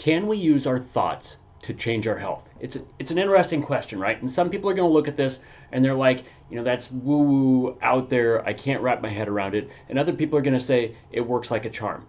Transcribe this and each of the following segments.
Can we use our thoughts to change our health? It's an interesting question, right? And some people are going to look at this and they're like, that's woo-woo out there. I can't wrap my head around it. And other people are going to say it works like a charm.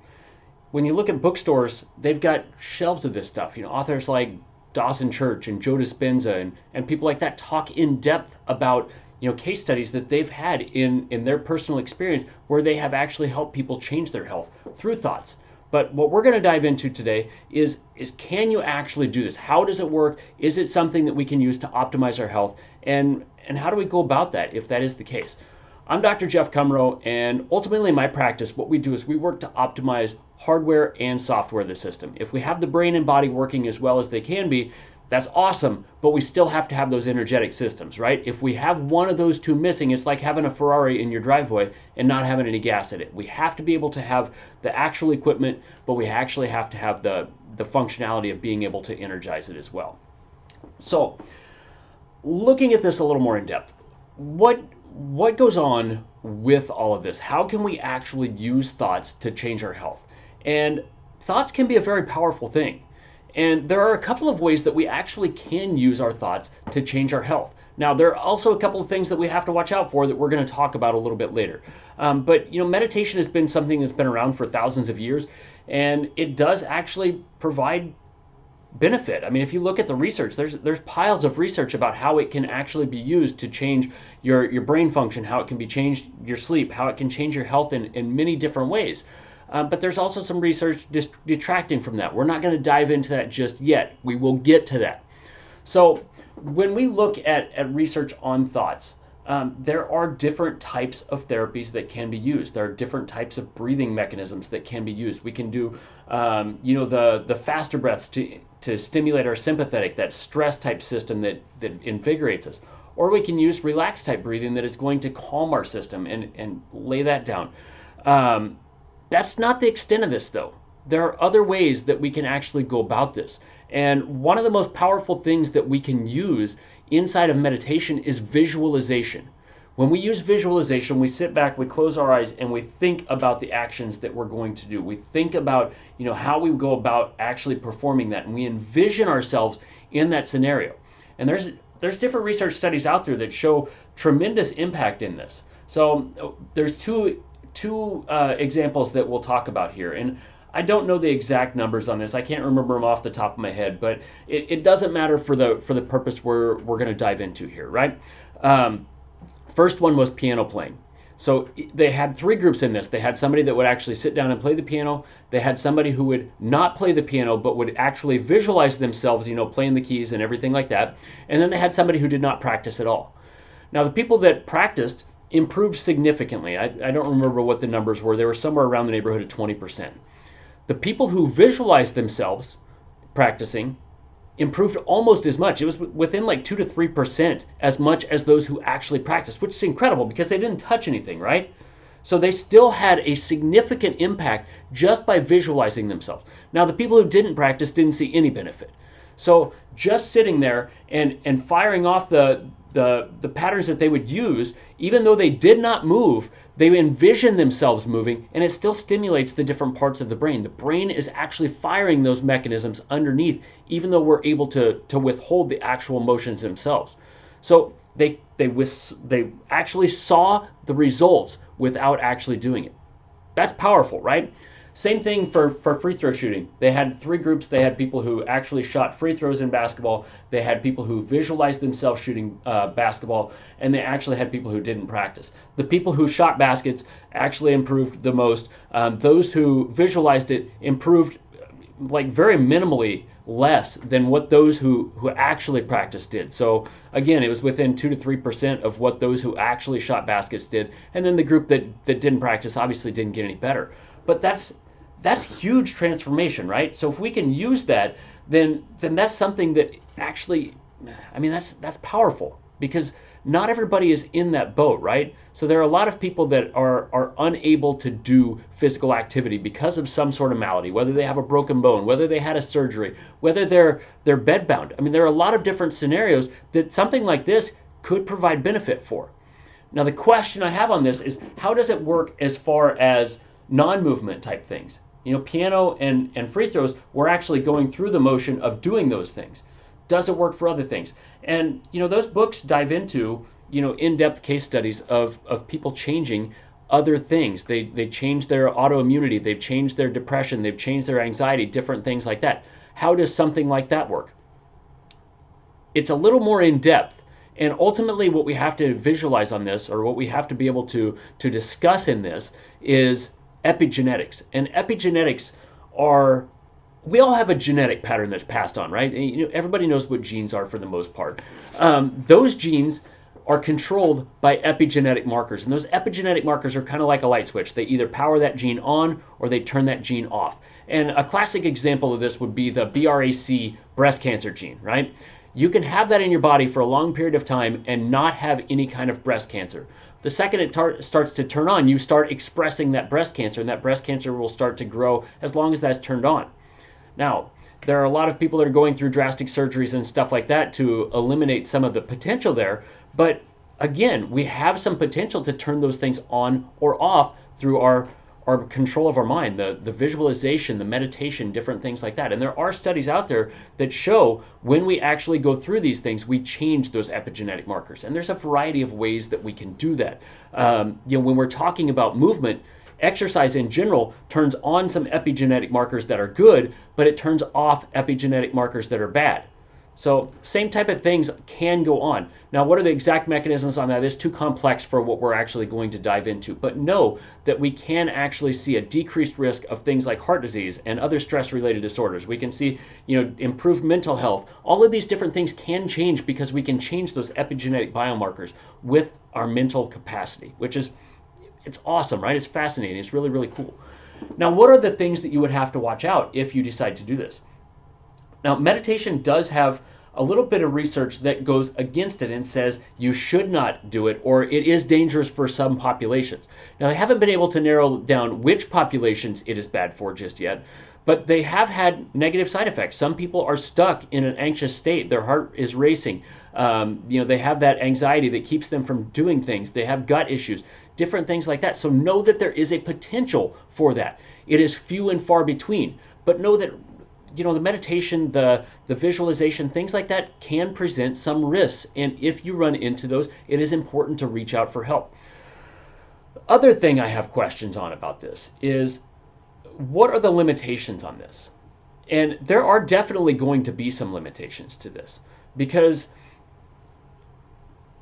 When you look at bookstores, they've got shelves of this stuff. Authors like Dawson Church and Joe Dispenza and people like that talk in depth about case studies that they've had in their personal experience where they have actually helped people change their health through thoughts. But what we're going to dive into today is can you actually do this? How does it work? Is it something that we can use to optimize our health? And how do we go about that if that is the case? I'm Dr. Jeff Cumro, and ultimately in my practice, what we do is we work to optimize hardware and software of the system. If we have the brain and body working as well as they can be, that's awesome, but we still have to have those energetic systems, right? If we have one of those two missing, it's like having a Ferrari in your driveway and not having any gas in it. We have to be able to have the actual equipment, but we actually have to have the functionality of being able to energize it as well. So, looking at this a little more in depth, what goes on with all of this? How can we actually use thoughts to change our health? And thoughts can be a very powerful thing. And there are a couple of ways that we actually can use our thoughts to change our health. Now, there are also a couple of things that we have to watch out for that we're going to talk about a little bit later. But meditation has been something that's been around for thousands of years, and it does actually provide benefit. I mean, if you look at the research, there's piles of research about how it can actually be used to change your brain function, how it can be changed your sleep, how it can change your health in many different ways. But there's also some research detracting from that. We're not going to dive into that just yet. We will get to that. So when we look at research on thoughts, there are different types of therapies that can be used. There are different types of breathing mechanisms that can be used. We can do, the faster breaths to stimulate our sympathetic, that stress type system that invigorates us. Or we can use relaxed type breathing that is going to calm our system and lay that down. That's not the extent of this, though. There are other ways that we can actually go about this. And one of the most powerful things that we can use inside of meditation is visualization. When we use visualization, we sit back, we close our eyes, and we think about the actions that we're going to do. We think about, how we go about actually performing that, and we envision ourselves in that scenario. And there's different research studies out there that show tremendous impact in this. So there's two examples that we'll talk about here, and I don't know the exact numbers on this. I can't remember them off the top of my head, but it doesn't matter for the purpose we're going to dive into here, right? First one was piano playing. So they had three groups in this. They had somebody that would actually sit down and play the piano. They had somebody who would not play the piano but would actually visualize themselves, playing the keys and everything like that. And then they had somebody who did not practice at all. Now the people that practiced improved significantly. I don't remember what the numbers were. They were somewhere around the neighborhood of 20%. The people who visualized themselves practicing improved almost as much. It was within like 2 to 3% as much as those who actually practiced, which is incredible because they didn't touch anything, right? So they still had a significant impact just by visualizing themselves. Now, the people who didn't practice didn't see any benefit. So just sitting there and firing off the patterns that they would use, even though they did not move, they envision themselves moving, and it still stimulates the different parts of the brain. The brain is actually firing those mechanisms underneath, even though we're able to withhold the actual motions themselves. So they actually saw the results without actually doing it. That's powerful, right? Same thing for free throw shooting. They had three groups. They had people who actually shot free throws in basketball. They had people who visualized themselves shooting basketball, and they actually had people who didn't practice. The people who shot baskets actually improved the most. Those who visualized it improved like very minimally less than what those who actually practiced did. So again, it was within 2 to 3% of what those who actually shot baskets did. And then the group that didn't practice obviously didn't get any better. But that's huge transformation, right? So if we can use that, then that's something that actually, I mean, that's powerful, because not everybody is in that boat, right? So there are a lot of people that are unable to do physical activity because of some sort of malady, whether they have a broken bone, whether they had a surgery, whether they're bedbound. I mean, there are a lot of different scenarios that something like this could provide benefit for. Now, the question I have on this is, how does it work as far as non-movement type things? Piano and free throws, we're actually going through the motion of doing those things. Does it work for other things? And those books dive into in-depth case studies of people changing other things. They change their autoimmunity, they've changed their depression, they've changed their anxiety, different things like that. How does something like that work? It's a little more in depth. And ultimately what we have to visualize on this, or what we have to be able to discuss in this, is epigenetics. And epigenetics are, we all have a genetic pattern that's passed on, right? Everybody knows what genes are for the most part. Those genes are controlled by epigenetic markers. And those epigenetic markers are kind of like a light switch. They either power that gene on or they turn that gene off. And a classic example of this would be the BRCA breast cancer gene, right? You can have that in your body for a long period of time and not have any kind of breast cancer. The second it starts to turn on, you start expressing that breast cancer, and that breast cancer will start to grow as long as that's turned on. Now, there are a lot of people that are going through drastic surgeries and stuff like that to eliminate some of the potential there. But again, we have some potential to turn those things on or off through our control of our mind, the visualization, the meditation, different things like that. And there are studies out there that show when we actually go through these things, we change those epigenetic markers. And there's a variety of ways that we can do that. When we're talking about movement, exercise in general turns on some epigenetic markers that are good, but it turns off epigenetic markers that are bad. So same type of things can go on. Now, what are the exact mechanisms on that? It's too complex for what we're actually going to dive into. But know that we can actually see a decreased risk of things like heart disease and other stress-related disorders. We can see, improved mental health. All of these different things can change because we can change those epigenetic biomarkers with our mental capacity, which is, it's awesome, right? It's fascinating. It's really, really cool. Now, what are the things that you would have to watch out if you decide to do this? Now, meditation does have a little bit of research that goes against it and says you should not do it, or it is dangerous for some populations. Now, they haven't been able to narrow down which populations it is bad for just yet, but they have had negative side effects. Some people are stuck in an anxious state. Their heart is racing. They have that anxiety that keeps them from doing things. They have gut issues, different things like that. So know that there is a potential for that. It is few and far between, but know that the meditation, the visualization, things like that can present some risks. And if you run into those, it is important to reach out for help. The other thing I have questions on about this is, what are the limitations on this? And there are definitely going to be some limitations to this, because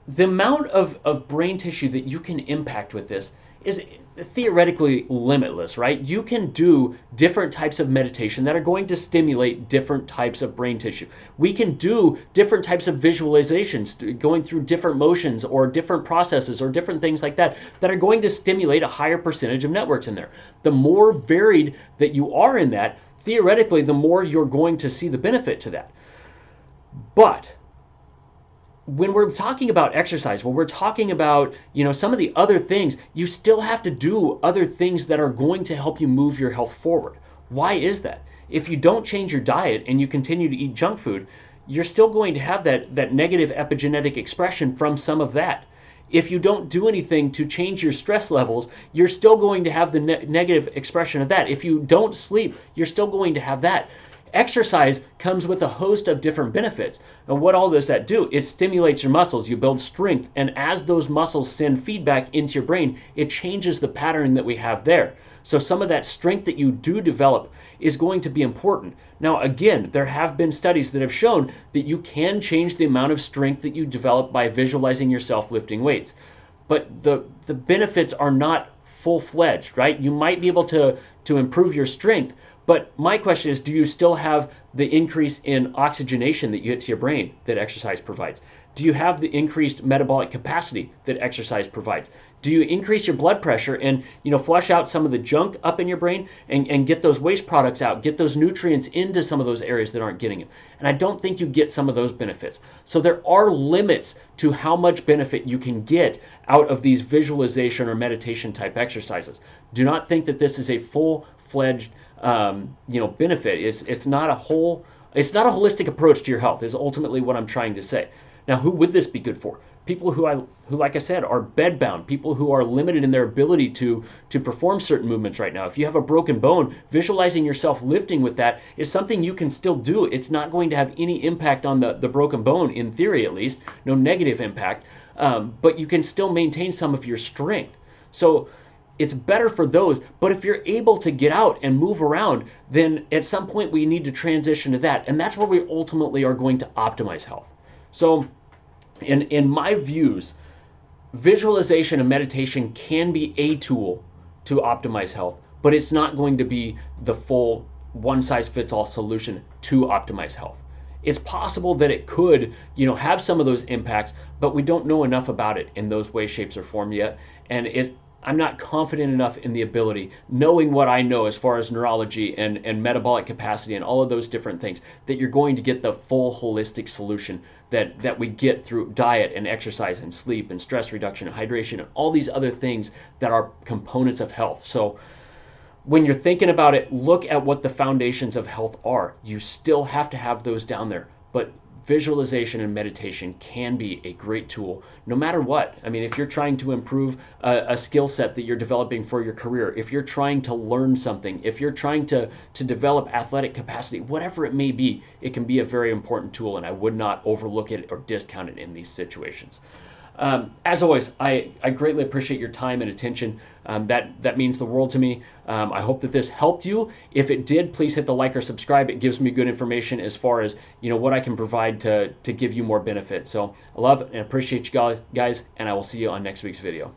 the amount of brain tissue that you can impact with this is theoretically limitless, right? You can do different types of meditation that are going to stimulate different types of brain tissue. We can do different types of visualizations, going through different motions or different processes or different things like that, that are going to stimulate a higher percentage of networks in there. The more varied that you are in that, theoretically, the more you're going to see the benefit to that. But when we're talking about exercise, when we're talking about, some of the other things, you still have to do other things that are going to help you move your health forward. Why is that? If you don't change your diet and you continue to eat junk food, you're still going to have that negative epigenetic expression from some of that. If you don't do anything to change your stress levels, you're still going to have the negative expression of that. If you don't sleep, you're still going to have that. Exercise comes with a host of different benefits. And what all does that do? It stimulates your muscles, you build strength, and as those muscles send feedback into your brain, it changes the pattern that we have there. So some of that strength that you do develop is going to be important. Now, again, there have been studies that have shown that you can change the amount of strength that you develop by visualizing yourself lifting weights. But the benefits are not full-fledged, right? You might be able to improve your strength, but my question is, do you still have the increase in oxygenation that you get to your brain that exercise provides? Do you have the increased metabolic capacity that exercise provides? Do you increase your blood pressure and flush out some of the junk up in your brain and get those waste products out, get those nutrients into some of those areas that aren't getting it? And I don't think you get some of those benefits. So there are limits to how much benefit you can get out of these visualization or meditation type exercises. Do not think that this is a full-fledged benefit. It's not a holistic approach to your health is ultimately what I'm trying to say. Now, who would this be good for? People who, like I said, are bedbound, people who are limited in their ability to perform certain movements right now. If you have a broken bone, visualizing yourself lifting with that is something you can still do. It's not going to have any impact on the broken bone, in theory at least, no negative impact, but you can still maintain some of your strength. So it's better for those. But if you're able to get out and move around, then at some point we need to transition to that. And that's where we ultimately are going to optimize health. So in my views, visualization and meditation can be a tool to optimize health, but it's not going to be the full one-size-fits-all solution to optimize health. It's possible that it could, have some of those impacts, but we don't know enough about it in those ways, shapes, or form yet. And I'm not confident enough in the ability, knowing what I know as far as neurology and metabolic capacity and all of those different things, that you're going to get the full holistic solution that we get through diet and exercise and sleep and stress reduction and hydration and all these other things that are components of health. So when you're thinking about it, look at what the foundations of health are. You still have to have those down there, but visualization and meditation can be a great tool no matter what. I mean, if you're trying to improve a skill set that you're developing for your career, if you're trying to learn something, if you're trying to develop athletic capacity, whatever it may be, it can be a very important tool, and I would not overlook it or discount it in these situations. As always, I greatly appreciate your time and attention. That means the world to me. I hope that this helped you. If it did, please hit the like or subscribe. It gives me good information as far as what I can provide to give you more benefit. So I love and appreciate you guys, and I will see you on next week's video.